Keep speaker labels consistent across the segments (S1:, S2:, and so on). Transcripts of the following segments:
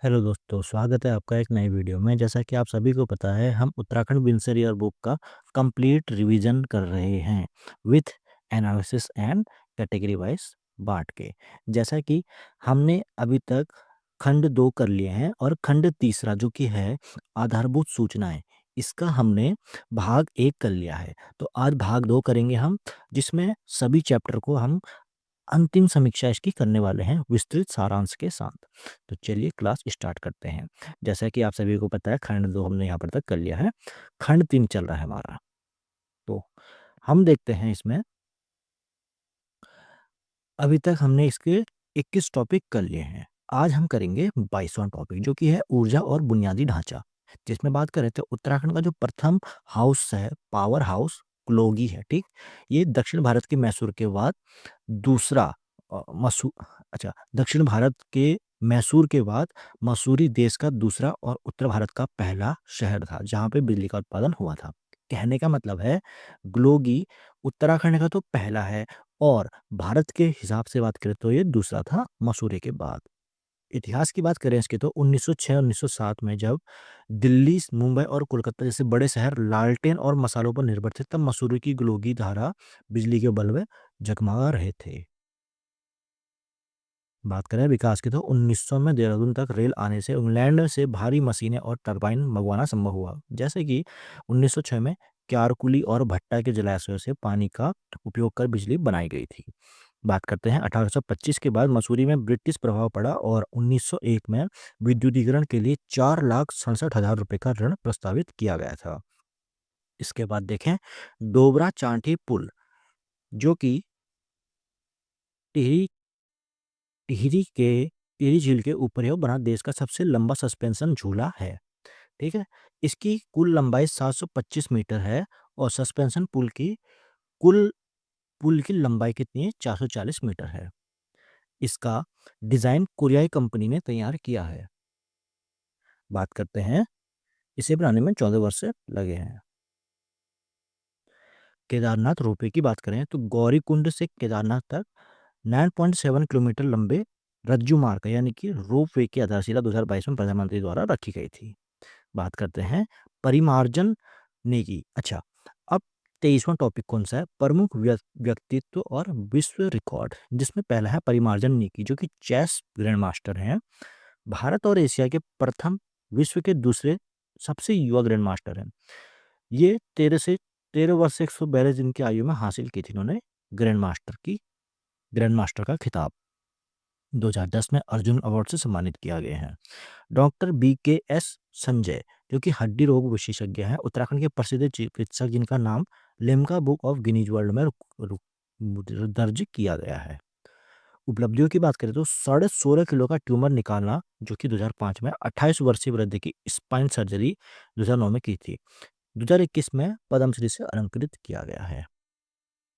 S1: Hello दोस्तों, स्वागत है आपका एक नई वीडियो में। जैसा कि आप सभी को पता है, हम उत्तराखंड बिनसर ईयर बुक का कंप्लीट रिवीजन कर रहे हैं with analysis and category wise बांट के। जैसा कि हमने अभी तक खंड 2 कर लिए हैं और खंड तीसरा जो कि है आधारभूत सूचनाएं, इसका हमने भाग 1 कर लिया है। तो आज भाग 2 करेंगे हम, जिसमें सभी चैप्टर को हम अंतिम समीक्षा इसकी करने वाले हैं विस्तृत सारांश के साथ। तो चलिए क्लास स्टार्ट करते हैं। जैसा कि आप सभी को पता है, खंड 2 हमने यहाँ पर तक कर लिया है, खंड 3 चल रहा है हमारा। तो हम देखते हैं इसमें, अभी तक हमने इसके 21 टॉपिक कर लिए हैं। आज हम करेंगे 22वां टॉपिक, जो कि है ऊर्जा और बुनियादी ढांचा, जिसमें बात करें तो उत्तराखंड का जो प्रथम हाउस है, पावर हाउस क्लोगी है। ठीक, ये दक्षिण भारत के मैसूर के बाद दूसरा मसू अच्छा, दक्षिण भारत के मैसूर के बाद मसूरी देश का दूसरा और उत्तर भारत का पहला शहर था जहाँ पे बिजली का उत्पादन हुआ था। कहने का मतलब है, ग्लोगी उत्तराखंड का तो पहला है और भारत के हिसाब से बात करें तो ये दूसरा था मसूरी के बाद। इतिहास की बात करें इसके तो 1906-1907 में जब दिल्ली, मुंबई और कोलकाता जैसे बड़े शहर लालटेन और मसालों पर निर्भर थे, तब मसूरी की ग्लोगी धारा बिजली के बल्ब में जगमगा रहे थे। बात करें विकास की तो 1900 में देहरादून तक रेल आने से इंग्लैंड से भारी मशीनें और टरबाइन मंगवाना संभव हुआ। जैसे कि 1906 में क्यारकुली और भट्टा के जलाशयों से पानी का उपयोग कर बिजली बनाई गई थी। बात करते हैं 1825 के बाद मसूरी में ब्रिटिश प्रभाव पड़ा और 1901 में विद्युतीकरण के लिए 4,67,000 रुपए का ऋण प्रस्तावित किया गया था। इसके बाद देखें डोबरा चांठी पुल, जो कि टिहरी टिहरी के टिहरी झील के ऊपर है, वो बना देश का सबसे लंबा सस्पेंशन झूला है। ठीक है, इसकी कुल लंबाई 725 मीटर है और सस्पेंशन कुल पुल की लंबाई कितनी है, 440 मीटर है। इसका डिजाइन कोरियाई कंपनी ने तैयार किया है। बात करते हैं, इसे बनाने में 14 वर्ष से लगे हैं। केदारनाथ रोपवे की बात करें तो गौरीकुंड से केदारनाथ तक 9.7 किलोमीटर लंबे रज्जू मार्ग यानी कि रोपवे की आधारशिला 2022 में प्रधानमंत्री द्वारा रखी गई थी। बात करते हैं परिमार्जन नेकी। अच्छा, अब 23वां टॉपिक कौन सा है, प्रमुख व्यक्तित्व और विश्व रिकॉर्ड, जिसमें पहला है परिमार्जन नेकी, जो कि चेस ग्रैंड मास्टर हैं। भारत और एशिया के प्रथम, विश्व के दूसरे सबसे युवा ग्रैंड मास्टर हैं। ये 13 वर्ष से 142 दिन की आयु में हासिल की थी इन्होंने ग्रैंड मास्टर का खिताब। 2010 में अर्जुन अवार्ड से सम्मानित किया गया है। डॉक्टर BKS संजय, जो कि हड्डी रोग विशेषज्ञ हैं, उत्तराखंड के प्रसिद्ध चिकित्सक, जिनका नाम Limca book of Guinness world में दर्ज किया गया है। उपलब्धियों की बात करें तो 16.5 किलो का ट्यूमर निकालना, जो कि 2005 में 28 वर्षीय वृद्ध की स्पाइन सर्जरी 2009 में की थी। 2021 में पद्मश्री से अलंकृत किया गया है।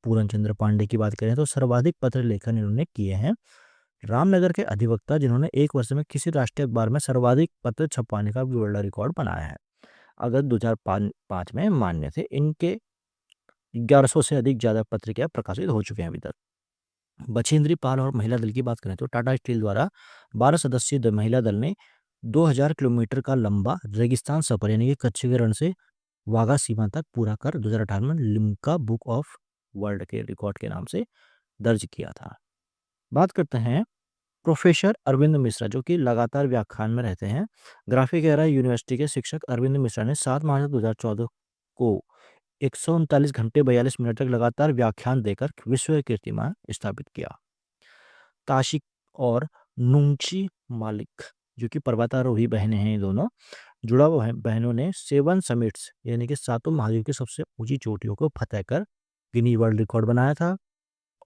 S1: पूरन चंद्र पांडे की बात करें तो सर्वाधिक पत्र लेखन इन्होंने किए हैं। रामनगर के अधिवक्ता, जिन्होंने एक वर्ष में किसी राष्ट्रीय अखबार में सर्वाधिक पत्र छपवाने का भी वर्ल्ड रिकॉर्ड बनाया है। अगस्त 2005 में मान्य थे। इनके 1100 से अधिक ज्यादा पत्रिकाएं प्रकाशित हो चुके हैं अभी तक। बछेंद्री पाल और महिला दल की बात करें तो टाटा स्टील द्वारा 12 सदस्यीय महिला दल ने 2000 किलोमीटर का लंबा रेगिस्तान सफर यानी कि कच्छ के रण से वाघा सीमा तक पूरा कर 2018 में लिम्का बुक ऑफ वर्ल्ड के रिकॉर्ड के नाम से दर्ज किया था। बात करते हैं प्रोफेसर अरविंद मिश्रा, जो कि लगातार व्याख्यान में रहते हैं। ग्राफिक एरा यूनिवर्सिटी के शिक्षक अरविंद मिश्रा ने 7 मार्च 2014 को 139 घंटे 42 मिनट तक लगातार व्याख्यान देकर विश्व कीर्तिमान स्थापित किया। ताशिक और नुंची मालिक, जो कि पर्वतारोही बहनें हैं, ये दोनों जुड़ा हुआ है। बहनों ने 7 समिट्स यानी कि सातों महाद्वीप की सबसे ऊंची चोटियों को फतह कर गिनी वर्ल्ड रिकॉर्ड बनाया था।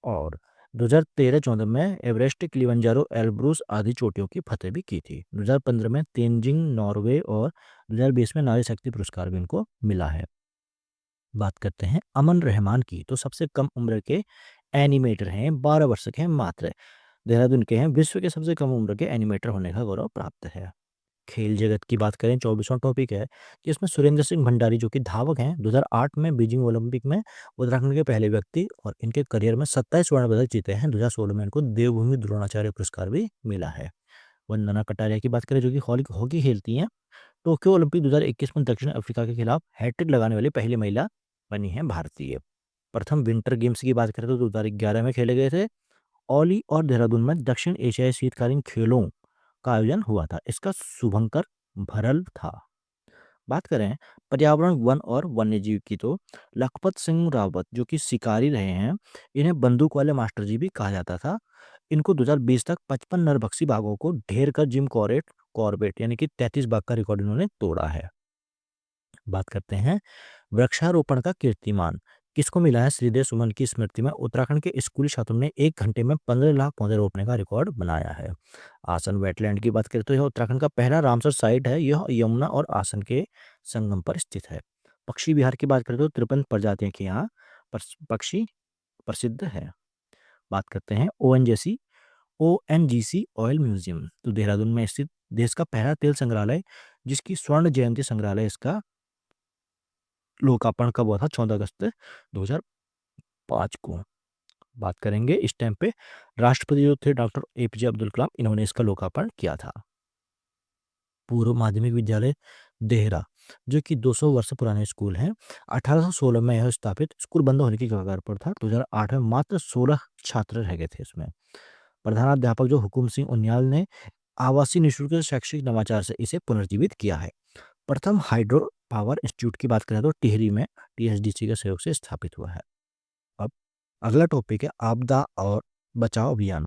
S1: और 2013-14 में एवरेस्ट, किलिमंजारो, एल्ब्रूस आदि चोटियों की फतेह भी की थी। 2015 में तेंजिंग नॉर्वे और 2020 में नारी शक्ति पुरस्कार भी इनको मिला है। बात करते हैं अमन रहमान की, तो सबसे कम उम्र के एनिमेटर हैं, 12 वर्ष के हैं मात्र। देहरादून के हैं, विश्व के सबसे कम उम्र के एनिमेटर होने का गौरव प्राप्त है। खेल जगत की बात करें, 24वां टॉपिक है, जिसमें सुरेंद्र सिंह भंडारी, जो कि धावक हैं, 2008 में बीजिंग ओलंपिक में उत्तराखंड के पहले व्यक्ति और इनके करियर में 27 स्वर्ण पदक जीते हैं। 2016 में इनको देवभूमि द्रोणाचार्य पुरस्कार भी मिला है। वंदना कटारिया की बात करें जो कि हॉकी खेलती हैं, टोक्यो ओलंपिक 2021 में दक्षिण अफ्रीका के खिलाफ हैट्रिक लगाने वाली पहली महिला बनी है भारतीय। प्रथम विंटर गेम्स की बात करें तो 2011 में खेले गए थे। औली और देहरादून में दक्षिण एशियाई शीतकालीन खेलों का आयोजन हुआ था। इसका शुभंकर भरल था। बात करें पर्यावरण, वन और वन्यजीव की तो लखपत सिंह रावत जो कि शिकारी रहे हैं, इन्हें बंदूक वाले मास्टर जी भी कहा जाता था। इनको 2020 तक 55 नरभक्षी बाघों को ढेर कर जिम कॉर्बेट यानी कि 33 बाघ का रिकॉर्ड इन्होंने तोड़ा है। बात करते हैं वृक्षारोपण का कीर्तिमान किसको मिला है। श्रीदेव सुमन की स्मृति में उत्तराखंड के स्कूली छात्रों ने 1 घंटे में 15 लाख पौधे रोपने का रिकॉर्ड बनाया है। आसन वेटलैंड की बात करें तो यह उत्तराखंड का पहला रामसर साइट है। यह यमुना और आसन के संगम पर स्थित है। पक्षी विहार की बात करें तो 53 प्रजातियों के यहाँ पक्षी प्रसिद्ध है। बात करते हैं ओएनजीसी ऑयल म्यूजियम तो देहरादून में स्थित देश का पहला तेल संग्रहालय, जिसकी स्वर्ण जयंती संग्रहालय इसका लोकार्पण कब हुआ था, 14 अगस्त 2005 को। बात करेंगे इस टाइम पे राष्ट्रपति जो थे डॉक्टर एपीजे अब्दुल कलाम, इन्होंने इसका लोकार्पण किया था। पूर्व माध्यमिक विद्यालय देहरा जो कि 200 वर्ष पुराने स्कूल हैं, 1816 में यह स्थापित स्कूल बंद होने की कगार पर था। 2008 में मात्र 16 छात्र रह गए थे इसमें। प्रधानाध्यापक जो हुकुम सिंह उनियाल ने आवासीय निःशुल्क शैक्षिक नवाचार से इसे पुनर्जीवित किया है। प्रथम हाइड्रो पावर इंस्टीट्यूट की बात करें तो टिहरी में टीएचडीसी के सहयोग से स्थापित हुआ है। अब अगला टॉपिक है आपदा और बचाव अभियान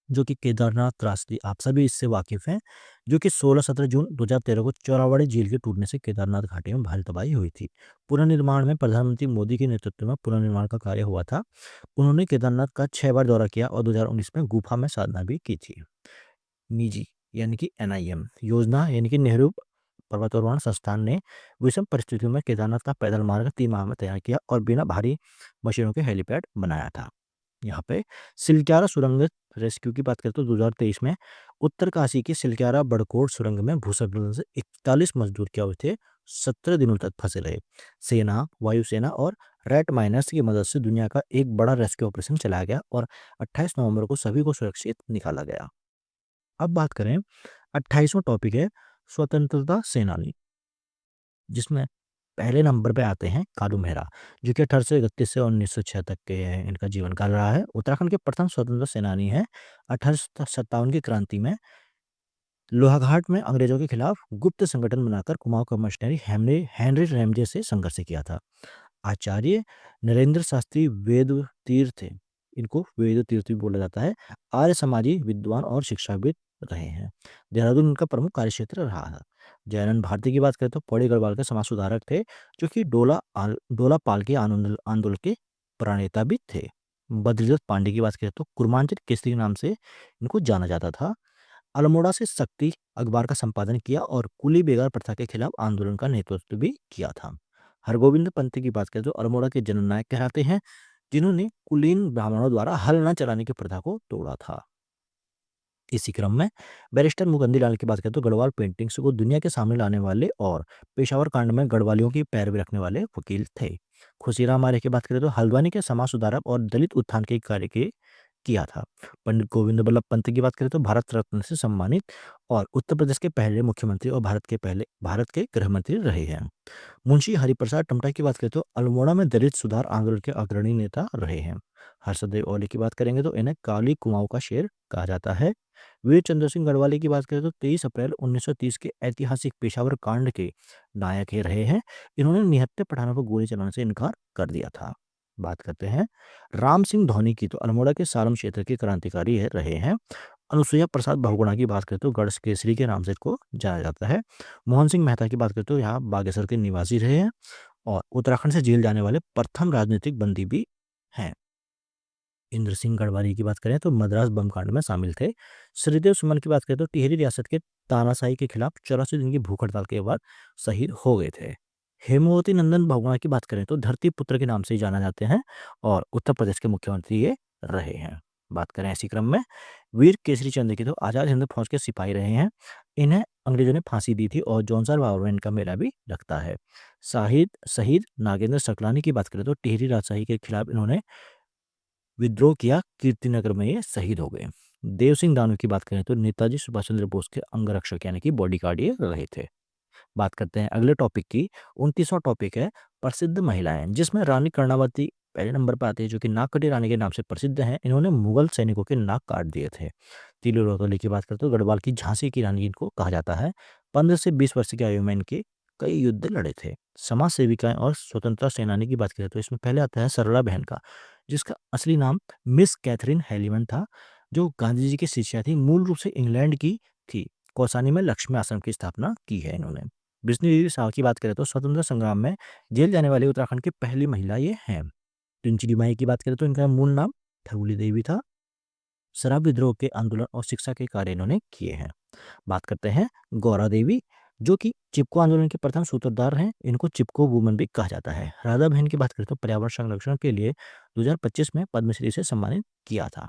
S1: जो कि केदारनाथ त्रासदी, आप सभी इससे वाकिफ हैं, जो कि 16-17 जून 2013 को चौराबाड़ी झील के टूटने से केदारनाथ घाटी में भारी तबाही हुई थी। पुनर्निर्माण में प्रधानमंत्री मोदी के नेतृत्व में पुनर्निर्माण का कार्य हुआ था। उन्होंने केदारनाथ का 6 बार दौरा किया और 2019 में गुफा में साधना भी की थी। निजी यानी कि एनआईएम योजना यानी कि नेहरू पर्वतारोहण संस्थान ने विषम परिस्थितियों में केदारनाथ का पैदल मार्ग 3 माह में तैयार किया और बिना भारी मशीनों के हेलीपैड बनाया था। यहाँ पे सिलक्यारा सुरंग रेस्क्यू की बात करें तो 2023 में उत्तरकाशी की सिलक्यारा बड़कोट सुरंग में भूस्खलन से 41 मजदूर क्या हुए थे, 17 दिनों तक फंसे रहे। सेना, वायुसेना और रेड माइनर्स की मदद से दुनिया का एक बड़ा रेस्क्यू ऑपरेशन चलाया गया और 28 नवंबर को सभी को सुरक्षित निकाला गया। अब बात करें 28वां टॉपिक है स्वतंत्रता सेनानी, जिसमें पहले नंबर पे आते हैं कालू मेहरा जो कि 1831 से 1906 तक के इनका जीवन काल रहा है। उत्तराखंड के प्रथम स्वतंत्रता सेनानी है। 1857 की क्रांति में लोहाघाट में अंग्रेजों के खिलाफ गुप्त संगठन बनाकर कुमाऊं कमिश्नरी हेनरी रेमजे से संघर्ष किया था। आचार्य नरेंद्र शास्त्री वेद तीर्थ, इनको वेद तीर्थ भी बोला जाता है, आर्य समाजी विद्वान और शिक्षाविद रहे हैं। देहरादून उनका प्रमुख कार्यक्षेत्र रहा है। जयनंद भारती की बात करें तो पौड़ी गढ़वाल के समाज सुधारक थे, जो कि डोला पाल के आंदोलन के प्रणेता भी थे। बद्रीदत्त पांडे की बात करें तो कुर्मांचल केसरी के नाम से इनको जाना जाता था। अल्मोड़ा से शक्ति अखबार का संपादन किया और कुली बेगार प्रथा के खिलाफ आंदोलन का नेतृत्व भी किया था। हरगोविंद पंत की बात करें तो अल्मोड़ा के जननायक कहलाते हैं, जिन्होंने कुलीन ब्राह्मणों द्वारा हल न चलाने की प्रथा को तोड़ा था। इसी क्रम में बैरिस्टर मुकुंदी लाल की बात करें तो गढ़वाल पेंटिंग्स को दुनिया के सामने लाने वाले और पेशावर कांड में गढ़वालियों की पैरवी रखने वाले वकील थे। खुशीराम आर्य की बात करें तो हल्द्वानी के समाज सुधारक और दलित उत्थान के कार्य के किया था। पंडित गोविंद बल्लभ पंत की बात करें तो भारत रत्न से सम्मानित और उत्तर प्रदेश के पहले मुख्यमंत्री और भारत के गृह मंत्री रहे हैं। मुंशी हरिप्रसाद टमटा की बात करें तो अल्मोड़ा में दलित सुधार आंदोलन के अग्रणी नेता रहे हैं। हर्षदेव ओले की बात करेंगे तो इन्हें काली कुमाऊं का शेर कहा जाता है। वीर चंद्र सिंह गढ़वाली की बात करें तो 23 अप्रैल 1930 के ऐतिहासिक पेशावर कांड के नायक ही रहे हैं। इन्होंने निहत्थे पठानों पर गोली चलाने से इनकार कर दिया था। बात करते हैं राम सिंह धोनी की तो अल्मोड़ा के सालम क्षेत्र के क्रांतिकारी रहे हैं। अनुसुईया प्रसाद बहुगुणा की बात करें तो गढ़ केसरी के नाम से इनको जाना जाता है। मोहन सिंह मेहता की बात करें तो यहाँ बागेश्वर के निवासी रहे हैं और उत्तराखंड से जेल जाने वाले प्रथम राजनीतिक बंदी भी हैं। इंद्र सिंह गढ़वाली की बात करें तो मद्रास बम कांड में शामिल थे। श्रीदेव सुमन की बात करें तो टिहरी रियासत के तानाशाही के खिलाफ 84 दिन की भूख हड़ताल के बाद शहीद हो गए थे। हेमवती नंदन बहुगुणा की बात करें तो धरती पुत्र के नाम से ही जाना जाते हैं और उत्तर प्रदेश के मुख्यमंत्री ये रहे हैं। बात करें इसी क्रम में वीर केसरी चंद्र की तो आजाद हिंद फौज के सिपाही रहे हैं। इन्हें अंग्रेजों ने फांसी दी थी और जौनसार बावर में इनका मेला भी लगता है। शहीद नागेंद्र सकलानी की बात करें तो टिहरी राजशाही के खिलाफ इन्होंने विद्रोह किया, कीर्तिनगर में ये शहीद हो गए। देव सिंह दानवे की बात करें तो नेताजी सुभाष चंद्र बोस के अंगरक्षक यानी कि बॉडीगार्ड ये रहे थे। बात करते हैं अगले टॉपिक की। 29वां टॉपिक है प्रसिद्ध महिलाएं, जिसमें रानी कर्णावती पहले नंबर पर आती है, जो कि नाक कटी रानी के नाम से प्रसिद्ध हैं। इन्होंने मुगल सैनिकों के नाक काट दिए थे। तीलू रतौली की बात करते हो, गढ़वाल की झांसी की रानी इनको कहा जाता है। 15 से 20 वर्ष की आयु में इनके कई युद्ध लड़े थे। समाज सेविकाएं और स्वतंत्रता सेनानी की बात करें तो इसमें पहले आता है सरला बहन का, जिसका असली नाम मिस कैथरीन हेलीमन था, जो गांधी जी की शिष्या थी। मूल रूप से इंग्लैंड की थी। कौसानी में लक्ष्मी आश्रम की स्थापना की है इन्होंने। बिस्नी देवी साहू की बात करें तो स्वतंत्रता संग्राम में जेल जाने वाली उत्तराखंड की पहली महिला ये हैं। पिंचली माई की बात करें तो इनका मूल नाम ठगुली देवी था। शराब विद्रोह के आंदोलन और शिक्षा के कार्य इन्होंने किए हैं। बात करते हैं गौरा देवी, जो कि चिपको आंदोलन के प्रथम सूत्रधार हैं। इनको चिपको वुमन भी कहा जाता है। राधा बहन की बात करें तो पर्यावरण संरक्षण के लिए 2025 में पद्मश्री से सम्मानित किया था।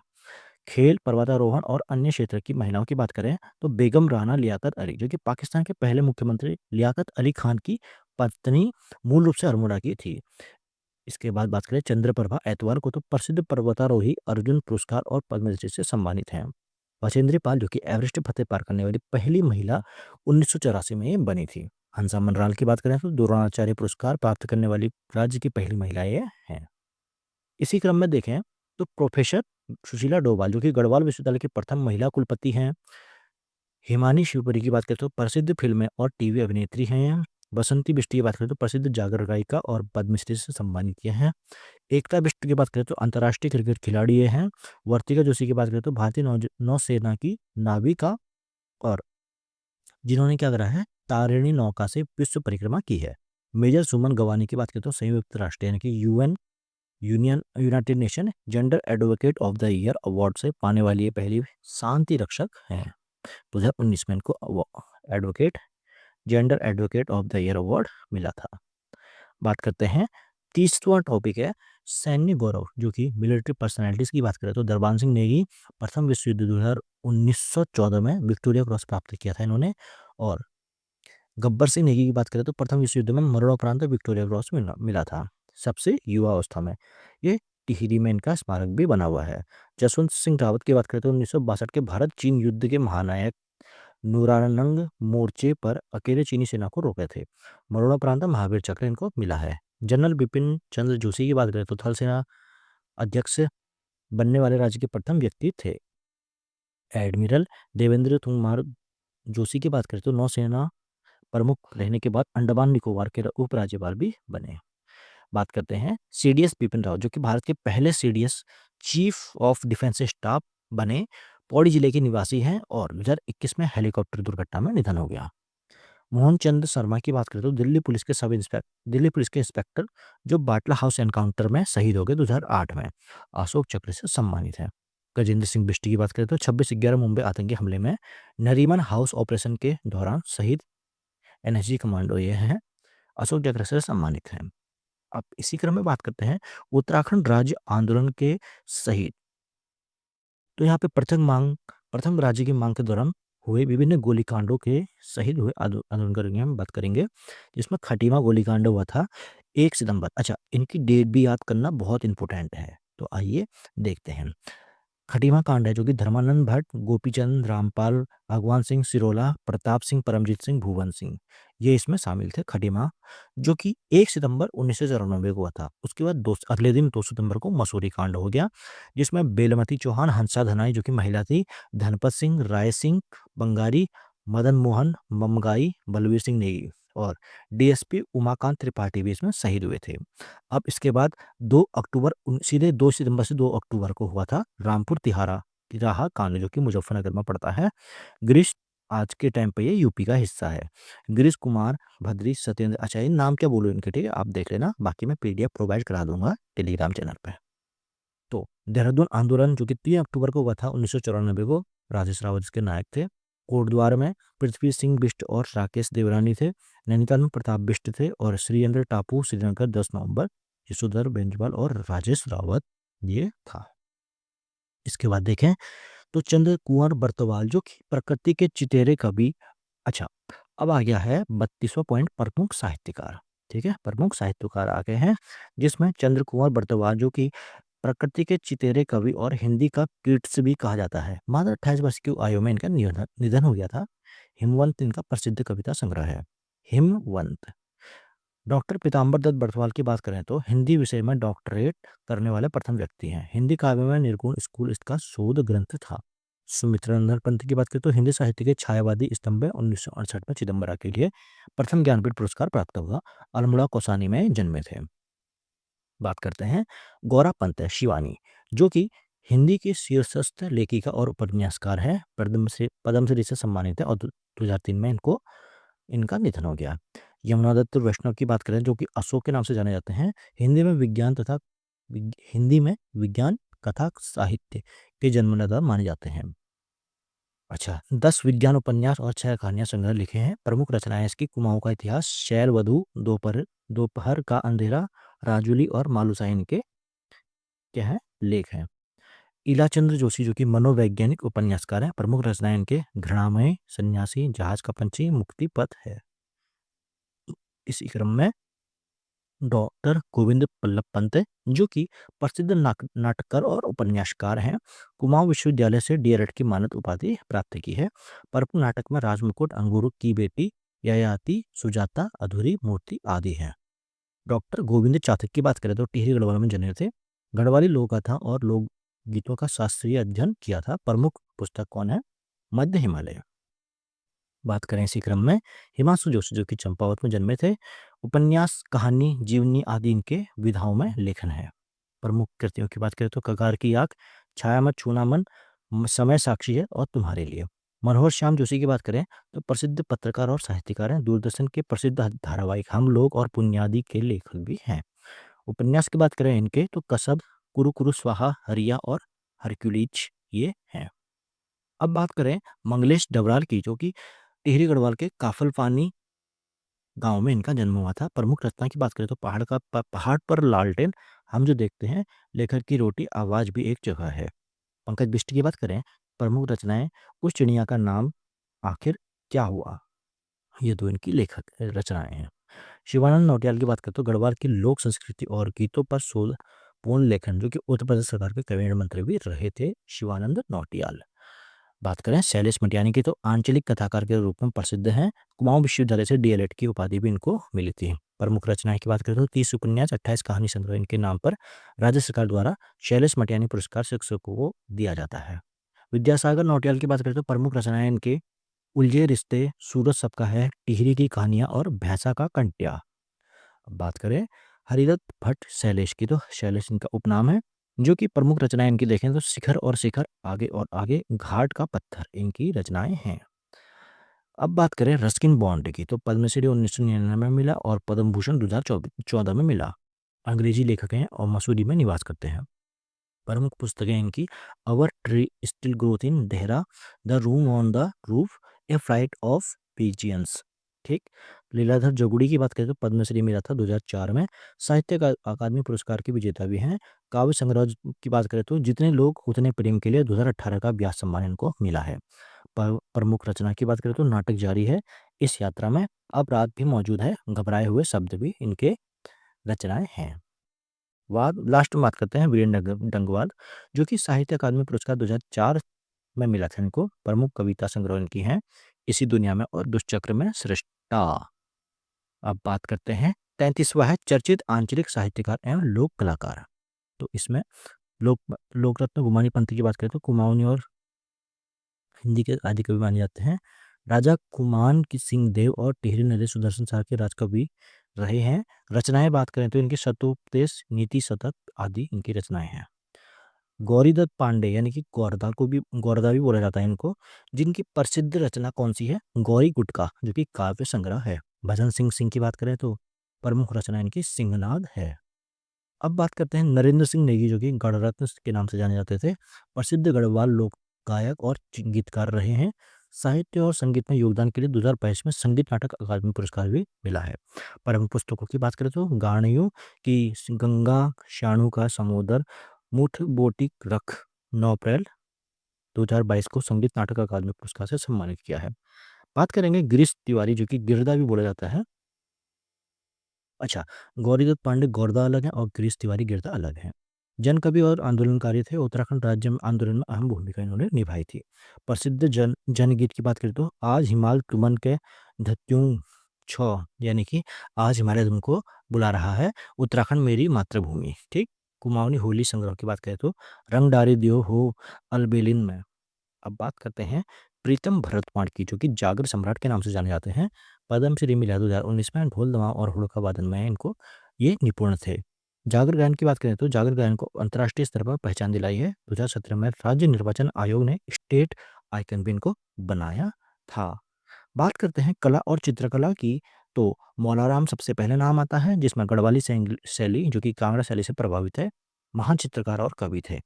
S1: खेल, पर्वतारोहण और अन्य क्षेत्र की महिलाओं की बात करें तो बेगम राना लियाकत अली, जो कि पाकिस्तान के पहले मुख्यमंत्री लियाकत अली खान की पत्नी मूल रूप से अल्मोड़ा की थी। इसके बाद बात करें चंद्रप्रभा एतवार को, तो प्रसिद्ध पर्वतारोही अर्जुन पुरस्कार और पद्मश्री से सम्मानित हैं। बछेंद्री पाल, जो कि एवरेस्ट फतेह पार करने वाली पहली महिला 1984 में ये बनी थी। हंसा मनराल की बात करें तो द्रोणाचार्य पुरस्कार प्राप्त करने वाली राज्य की पहली महिला ये हैं। इसी क्रम में देखें तो प्रोफेसर सुशीला डोभाल, जो कि गढ़वाल विश्वविद्यालय की प्रथम महिला कुलपति हैं। हिमानी शिवपुरी की बात करें तो प्रसिद्ध फिल्में और टीवी अभिनेत्री हैं। बसंती बिष्ट की बात करें तो प्रसिद्ध जागर गायिका और पद्मश्री से सम्मानित किए हैं। एकता बिष्ट की बात करें तो अंतर्राष्ट्रीय क्रिकेट खिलाड़ी ये हैं। वर्तिका जोशी की बात करें तो भारतीय नौसेना की नाविका, और जिन्होंने क्या करा है, तारिणी नौका से विश्व परिक्रमा की है। मेजर सुमन गवानी की बात करें तो संयुक्त राष्ट्र यानी कि United nation gender advocate of the year award से पाने वाली ये पहली शांति रक्षक हैं। 2019 में इनको advocate gender advocate of the year award मिला था। बात करते हैं 30वां टॉपिक है सैन्य गौरव, जो कि मिलिट्री पर्सनैलिटीज की बात करें तो दरबान सिंह नेगी प्रथम विश्व युद्ध 1914 में विक्टोरिया क्रॉस प्राप्त किया था इन्होंने। और गब्बर सिंह नेगी की बात करें तो प्रथम विश्व युद्ध में मरणोपरांत विक्टोरिया क्रॉस मिला था, सबसे युवा अवस्था में। ये टिहरी में इनका स्मारक भी बना हुआ है। जसवंत सिंह रावत की बात करें तो 1962 के भारत चीन युद्ध के महानायक, नूरानंग मोर्चे पर अकेले चीनी सेना को रोके थे। मरणोपरांत महावीर चक्र इनको मिला है। जनरल बिपिन चंद्र जोशी की बात करें तो थल सेना अध्यक्ष बनने वाले राज्य के प्रथम व्यक्ति थे। एडमिरल देवेंद्र कुमार जोशी की बात करें तो नौसेना प्रमुख रहने के बाद अंडमान निकोबार के उपराज्यपाल भी बने। बात करते हैं सीडीएस बिपिन रावत, जो कि भारत के पहले CDS chief of defence staff बने। पौड़ी जिले के निवासी हैं और 2021 में हेलीकॉप्टर दुर्घटना में निधन हो गया। मोहन चंद शर्मा की बात करें तो दिल्ली पुलिस के इंस्पेक्टर, जो बाटला हाउस एनकाउंटर में शहीद हो गए 2008 में, अशोक चक्र से सम्मानित है। गजेंद्र सिंह बिष्ट की बात करें तो 26/11 मुंबई आतंकी हमले में नरीमन हाउस ऑपरेशन के दौरान शहीद एनएसजी कमांडो ये हैं, अशोक चक्र से सम्मानित हैं। अब इसी क्रम में बात करते हैं उत्तराखंड राज्य आंदोलन के शहीद। तो यहाँ पे प्रथम राज्य की मांग के दौरान हुए विभिन्न गोलीकांडों के शहीद हुए आंदोलनकारियों की हम बात करेंगे, जिसमें खटीमा गोलीकांड हुआ था 1 सितंबर। अच्छा, इनकी डेट भी याद करना बहुत इंपॉर्टेंट है, तो आइए देखते हैं। खटीमा कांड है, जो कि धर्मानंद भट्ट, गोपीचंद रामपाल, भगवान सिंह सिरोला, प्रताप सिंह, परमजीत सिंह, भुवन सिंह, ये इसमें शामिल थे। खटीमा जो कि 1 सितंबर 1994 को हुआ था। उसके बाद अगले दिन 2 सितंबर को मसूरी कांड हो गया, जिसमें बेलमती चौहान, हंसा धनाई जो कि महिला थी, धनपत सिंह, राय सिंह बंगारी, मदन मोहन ममगाई, बलवीर सिंह नेगी और डीएसपी उमाकांत त्रिपाठी भी इसमें शहीद हुए थे। अब इसके बाद 2 सितंबर से 2 अक्टूबर को हुआ था रामपुर तिराहा कांड, जो कि मुजफ्फरनगर में पड़ता है। गिरीश आज के टाइम पे ये यूपी का हिस्सा है। गिरीश कुमार भद्री सत्येंद्र, अच्छा ये नाम क्या बोलो इनके, ठीक है आप देख लेना, बाकी मैं पीडीएफ प्रोवाइड करा दूंगा टेलीग्राम चैनल पे। तो देहरादून आंदोलन, जो कि 3 अक्टूबर को हुआ था 1994 को, राजेश रावत इसके नायक थे। कोटद्वार में पृथ्वी सिंह बिष्ट और राकेश देवरानी थे। नैनीताल में प्रताप बिष्ट थे और श्रीयंद्र टापू श्रीनगर 10 नवंबर, यशोधर बेंजवाल और राजेश रावत ये था। इसके बाद देखें तो चंद्र कुंवर बर्तवाल, जो कि प्रकृति के चितेरे कवि। अच्छा, अब आ गया है 32वां पॉइंट, प्रमुख साहित्यकार। ठीक है, प्रमुख साहित्यकार आ गए हैं, जिसमें चंद्र कुंवर बर्तवाल, जो कि प्रकृति के चितेरे कवि और हिंदी का कीट्स भी कहा जाता है। मात्र 28 वर्ष की आयु में इनका निधन हो गया था। हिमवंत इनका प्रसिद्ध कविता संग्रह है। हिमवंत। डॉक्टर पीताम्बर दत्त बर्थवाल की बात करें तो हिंदी विषय में डॉक्टरेट करने वाले प्रथम व्यक्ति हैं। हिंदी काव्य में निर्गुण स्कूल इसका शोध ग्रंथ था। सुमित्रानंद पंत की बात करें तो हिंदी साहित्य के छायावादी स्तंभ 1968 में चिदम्बरा के लिए प्रथम ज्ञानपीठ पुरस्कार प्राप्त हुआ। अल्मोड़ा कौसानी में जन्मे थे। बात करते हैं गौरा पंत है शिवानी, जो कि हिंदी की शीर्षस्थ लेखिका और उपन्यासकार है। पद्मश्री से सम्मानित है और 2003 में इनका निधन हो गया। यमुना दत्त वैष्णव की बात करें जो कि अशोक के नाम से जाने जाते हैं। हिंदी में विज्ञान कथा साहित्य के जन्मदाता माने जाते हैं। अच्छा, 10 विज्ञान उपन्यास और 6 कहानियां संग्रह लिखे हैं। प्रमुख रचनाएं इसकी कुमाऊं का इतिहास, शैलवधु, दोपहर का अंधेरा, राजुली और मालुसाइन के क्या है लेख हैं। इलाचंद्र जोशी जो कि मनोवैज्ञानिक उपन्यासकार हैं। प्रमुख रचनाएं इनके घृणामय, सन्यासी, जहाज का पंछी, मुक्ति पथ है। इसी क्रम में डॉक्टर गोविंद बल्लभ पंत जो कि प्रसिद्ध नाटककार और उपन्यासकार हैं। कुमाऊं विश्वविद्यालय से डीएलएड की मानद उपाधि प्राप्त की है। प्रमुख नाटक में राजमुकुट, अंगूरों की बेटी, ययाति, सुजाता, अधूरी मूर्ति आदि हैं। डॉक्टर गोविंद चातक की बात करें तो टिहरी गढ़वाल में जन्मे थे। गढ़वाली लोकगाथा और लोक गीतों का शास्त्रीय अध्ययन किया था। प्रमुख पुस्तक कौन है? मध्य हिमालय। बात करें इसी क्रम में हिमांशु जोशी जो कि चंपावत में जन्मे थे। उपन्यास, कहानी, जीवनी आदि इनके विधाओं में लेखन है। प्रमुख कृतियों की बात करें तो कगार की आग, छाया मत छूना मन, समय साक्षी है और तुम्हारे लिए। मनोहर श्याम जोशी की बात करें तो प्रसिद्ध पत्रकार और साहित्यकार हैं। दूरदर्शन के प्रसिद्ध धारावाहिक हम लोग और पुण्यादि के लेखक भी हैं। उपन्यास की बात करें इनके तो कसब, कुरु कुरु स्वाहा, हरिया और हरक्यूलिज ये हैं। अब बात करें मंगलेश डबराल की जो कि टिहरी गढ़वाल के काफल पानी गांव में इनका जन्म हुआ था। प्रमुख रचना की बात करें तो पहाड़ पर लालटेन, हम जो देखते हैं, लेखक की रोटी, आवाज भी एक जगह है। पंकज बिष्ट की बात करें, प्रमुख रचनाएं उस चिड़िया का नाम आखिर क्या हुआ, ये दो इनकी लेखक रचनाएं हैं। शिवानंद नौटियाल की बात करें तो गढ़वाल की लोक संस्कृति और गीतों पर शोध पूर्ण लेखन, जो कि उत्तर प्रदेश सरकार के कैबिनेट मंत्री भी रहे थे शिवानंद नौटियाल। बात करें शैलेश मटियानी की तो आंचलिक कथाकार के रूप में प्रसिद्ध हैं। कुमाऊं विश्वविद्यालय से डीएलएड की उपाधि भी इनको मिली थी। प्रमुख रचनाएं की बात करें तो 30 उपन्यास, 28 कहानी संग्रह इनके नाम पर राज्य सरकार द्वारा शैलेश मटियानी पुरस्कार शिक्षकों को दिया जाता है। विद्यासागर नौटियाल की बात करें तो प्रमुख रचनाएं इनके उलझे रिश्ते, सूरज सबका है, टिहरी की कहानियां और भैंसा का कंटिया। अब बात करें हरिदत्त भट्ट शैलेश की तो शैलेश इनका उपनाम है। जो कि प्रमुख रचनाएं इनकी देखें तो शिखर और शिखर, आगे और आगे, घाट का पत्थर इनकी रचनाएं हैं। अब बात करें रस्किन बॉन्ड की तो पद्मश्री 1999 में मिला और पद्म भूषण 2014 में मिला। अंग्रेजी लेखक हैं और मसूरी में निवास करते हैं। प्रमुख पुस्तकें इनकी our tree still growth in Dehra, the room on the roof, a flight of pigeons. ठीक। लीलाधर जगुड़ी की बात करें तो पद्मश्री मिला था 2004 में। साहित्य का अकादमी पुरस्कार के विजेता भी हैं। काव्य संग्रह की बात करें तो जितने लोग उतने प्रेम के लिए 2018 का व्यास सम्मान इनको मिला है। प्रमुख रचना की बात करें तो नाटक जारी है, इस यात्रा में, अब रात भी मौजूद है, घबराए हुए शब्द भी इनके रचनाएं हैं। लास्ट में बात करते हैं वीरेंद्र डंगवाल जो कि साहित्य अकादमी पुरस्कार 2004 में मिला था इनको। प्रमुख कविता संग्रह इनकी हैं इसी दुनिया में और दुष्चक्र में सृष्टा। अब बात करते हैं 33वां है चर्चित आंचलिक साहित्यकार एवं लोक कलाकार। तो इसमें लोकरत्न गुमानी पंथी की बात करें तो कुमाऊनी और हिंदी के आदि कवि माने जाते हैं। राजा कुमान की सिंह देव और टिहरी नरेश सुदर्शन शाह के राजकवि रहे हैं। रचनाएं बात करें तो इनके शतोपदेश, नीति शतक आदि इनकी रचनाएं हैं। गौरीदत्त पांडे यानी कि गौरदा भी बोला जाता है इनको, जिनकी प्रसिद्ध रचना कौन सी है? गौरी गुटका जो कि काव्य संग्रह है। भजन सिंह की बात करें तो प्रमुख रचना इनकी सिंहनाद है। अब बात करते हैं नरेंद्र सिंह नेगी जो कि गणरत्न के नाम से जाने जाते थे। प्रसिद्ध गढ़वाल लोक गायक और गीतकार रहे हैं। साहित्य और संगीत में योगदान के लिए 2022 में संगीत नाटक अकादमी पुरस्कार भी मिला है। प्रमुख पुस्तकों की बात करें तो गाणियों की गंगा शाणु का समुद्र, मुठ बोटिक रख 9 अप्रैल 2022 को संगीत नाटक अकादमी पुरस्कार से सम्मानित किया है। बात करेंगे गिरीश तिवारी जो कि गिरदा भी बोला जाता है। अच्छा, गौरीदत्त पांडे गौरदा अलग है और गिरीश तिवारी गिरदा अलग है। जन कवि और आंदोलनकारी थे, उत्तराखंड राज्य में आंदोलन में अहम भूमिका इन्होंने निभाई थी। प्रसिद्ध जनगीत की बात करें तो आज हिमाल तुमन के धत्यूं छो, यानी कि आज हिमालय तुमको बुला रहा है, उत्तराखंड मेरी मातृभूमि। ठीक। कुमाऊनी होली संग्रह की बात करें तो रंग डारी दियो हो अलबेलिन में। अब बात करते हैं प्रीतम भरतवाण की, जो कि जागर सम्राट के नाम से जाने जाते हैं। पद्मश्री मिला 2019 में, ढोल दमा और हुड़का वादन में इनको ये निपुण थे। जागर गायन की बात करें तो जागर गायन को अंतर्राष्ट्रीय स्तर पर पहचान दिलाई है। 2017 में राज्य निर्वाचन आयोग ने स्टेट आइकन भी इनको बनाया था। बात करते हैं कला और चित्रकला की, तो मौलाराम सबसे पहले नाम आता है, जिसमें गढ़वाली शैली जो कि कांगड़ा शैली से प्रभावित है, महान चित्रकार और कवि थे।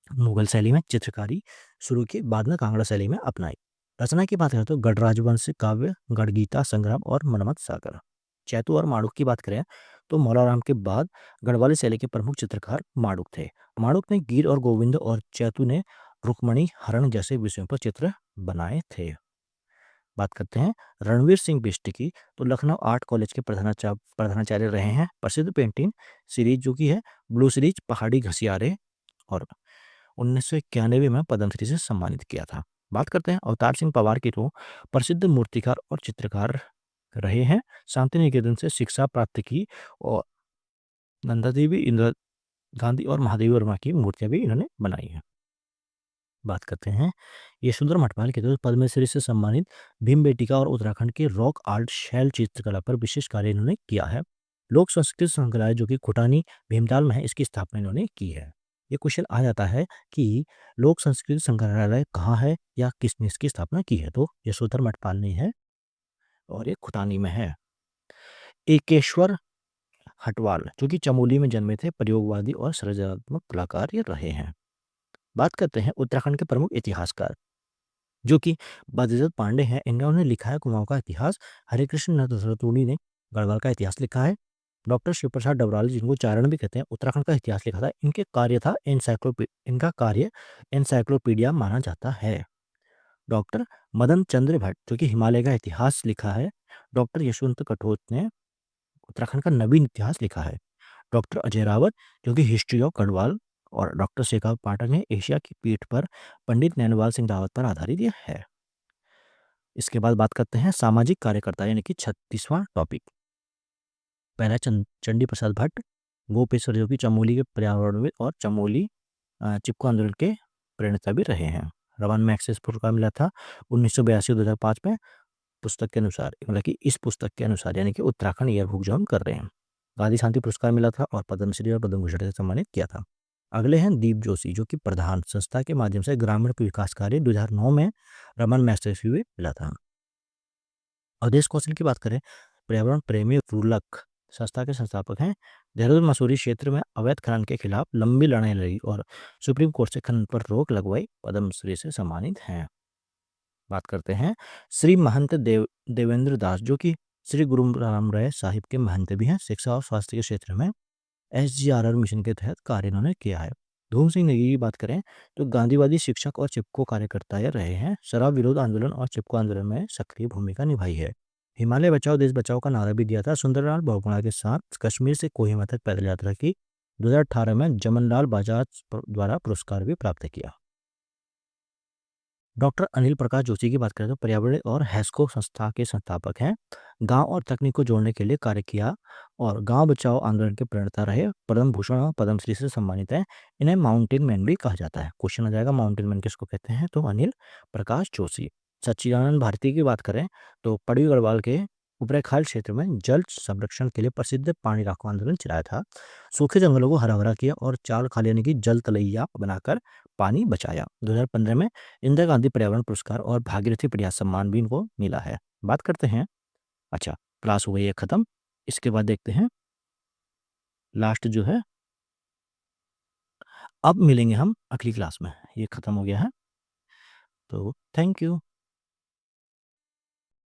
S1: मुगल शैली में चित्रकारी शुरू की, बाद में कांगड़ा शैली में अपनाई। रचना की बात करें तो गढ़ राजवंश काव्य, गढ़गीता संग्राम और मनमत सागर। चैतू और माणूक की बात करें तो मौलाराम के बाद गढ़वाली शैली के प्रमुख चित्रकार माणूक थे। माणूक ने गीर और गोविंद और चैतू ने रुक्मणी हरण जैसे विषयों पर चित्र बनाए थे। बात करते हैं रणवीर सिंह बिष्ट की, तो लखनऊ आर्ट कॉलेज के प्रधानाचार्य रहे हैं। प्रसिद्ध पेंटिंग सीरीज जो की है ब्लू सीरीज पहाड़ी घसियारे, और 1991 में पद्मश्री से सम्मानित किया था। बात करते हैं अवतार सिंह पवार की, तो प्रसिद्ध मूर्तिकार और चित्रकार रहे हैं। शांति निकेतन से शिक्षा प्राप्त की और नंदा देवी, इंदिरा गांधी और महादेवी वर्मा की मूर्तियां भी इन्होंने बनाई हैं। बात करते हैं यशोधर मठपाल के, तो पद्मश्री से सम्मानित भीमबेटिका और उत्तराखंड के रॉक आर्ट शैल चित्रकला पर विशेष कार्य इन्होंने किया है। लोक संस्कृति संग्रहालय जो कि खुटानी भीमताल में है, इसकी स्थापना इन्होंने की है। ये क्वेश्चन आ जाता है कि लोक संस्कृति संग्रहालय कहाँ है या किसने इसकी स्थापना की है, तो यशोधर मठपाल ने है और ये खुटानी में है। एकेश्वर हटवाल जो कि चमोली में जन्मे थे, प्रयोगवादी और सृजनात्मक कलाकार ये रहे हैं। बात करते हैं उत्तराखंड के प्रमुख इतिहासकार जो कि बद्रीदत्त पांडे हैं। इन्होंने लिखा है कुमाऊं का इतिहास। हरे कृष्ण रतूड़ी ने गढ़वाल का इतिहास लिखा है। डॉक्टर शिव प्रसाद डबराली, जिनको चारण भी कहते हैं, उत्तराखंड का इतिहास लिखा था। इनके कार्य था इनका कार्य एनसाइक्लोपीडिया माना जाता है। डॉक्टर मदन चंद्र भट्ट जो कि हिमालय का इतिहास लिखा है। डॉक्टर यशवंत कठोत ने उत्तराखंड का नवीन इतिहास लिखा है। डॉक्टर अजय रावत जो कि हिस्ट्री ऑफ गढ़वाल, और डॉक्टर शेखावत पाठक ने एशिया की पीठ पर पंडित नैनवाल सिंह रावत पर आधारित यह है। इसके बाद बात करते हैं सामाजिक कार्यकर्ता, यानी कि 36वां टॉपिक। पहला चंडी प्रसाद भट्ट, गोपेश्वर जो कि चमोली के पर्यावरणविद और चमोली चिपको आंदोलन के प्रणेता भी रहे हैं। रवान मैग्सेसे पुरस्कार मिला था 1982-2005 में, पुस्तक के अनुसार, मतलब कि इस पुस्तक के अनुसार, यानी कि उत्तराखंड ईयरबुक जो हम कर रहे हैं। गांधी शांति पुरस्कार मिला था और पद्मश्री और पद्म भूषण से सम्मानित किया था। अगले हैं दीप जोशी जो कि प्रधान संस्था के माध्यम से ग्रामीण विकास कार्य 2009 में रमन मैग्सेसे भी मिला था। अवधेश कौशल की बात करें, पर्यावरण प्रेमी रूलक संस्था के संस्थापक हैं। देहरादून मसूरी क्षेत्र में अवैध खनन के खिलाफ लंबी लड़ाई लड़ी और सुप्रीम कोर्ट से खनन पर रोक लगवाई, पद्मश्री से सम्मानित हैं। बात करते हैं श्री महंत देवेंद्र दास जो कि श्री गुरु राम राय साहिब के महंत भी हैं। शिक्षा और स्वास्थ्य के क्षेत्र में SGRR मिशन के तहत कार्य इन्होंने किया है। धूम सिंह नेगी की बात करें तो गांधीवादी शिक्षक और चिपको कार्यकर्ता ये रहे हैं। शराब विरोध आंदोलन और चिपको आंदोलन में सक्रिय भूमिका निभाई है। हिमालय बचाओ देश बचाओ का नारा भी दिया था। सुंदरलाल बहुगुणा के साथ कश्मीर से कोहिमा तक पैदल यात्रा की। 2018 में जमनलाल बजाज द्वारा पुरस्कार भी प्राप्त किया। डॉक्टर अनिल प्रकाश जोशी की बात करें तो पर्यावरण और हैस्को संस्था के संस्थापक हैं। गांव और तकनीक को जोड़ने के लिए कार्य किया और गांव बचाओ आंदोलन के प्रणेता रहे। पद्म भूषण और पद्मश्री से सम्मानित है। इन्हें माउंटेन मैन भी कहा जाता है। क्वेश्चन आ जाएगा माउंटेन मैन किसको कहते हैं, तो अनिल प्रकाश जोशी। सच्चिदानंद भारती की बात करें तो पड़वी गढ़वाल के उपरेखाल क्षेत्र में जल संरक्षण के लिए प्रसिद्ध पानी राखो आंदोलन चलाया था। सूखे जंगलों को हरा भरा किया और चाल खाली यानी कि जल तलैया बनाकर पानी बचाया। 2015 में इंदिरा गांधी पर्यावरण पुरस्कार और भागीरथी प्रयास सम्मान भी इनको मिला है। बात करते हैं, अच्छा क्लास हो गई है खत्म। इसके बाद देखते हैं लास्ट जो है, अब मिलेंगे हम अगली क्लास में। ये खत्म हो गया है, तो थैंक यू।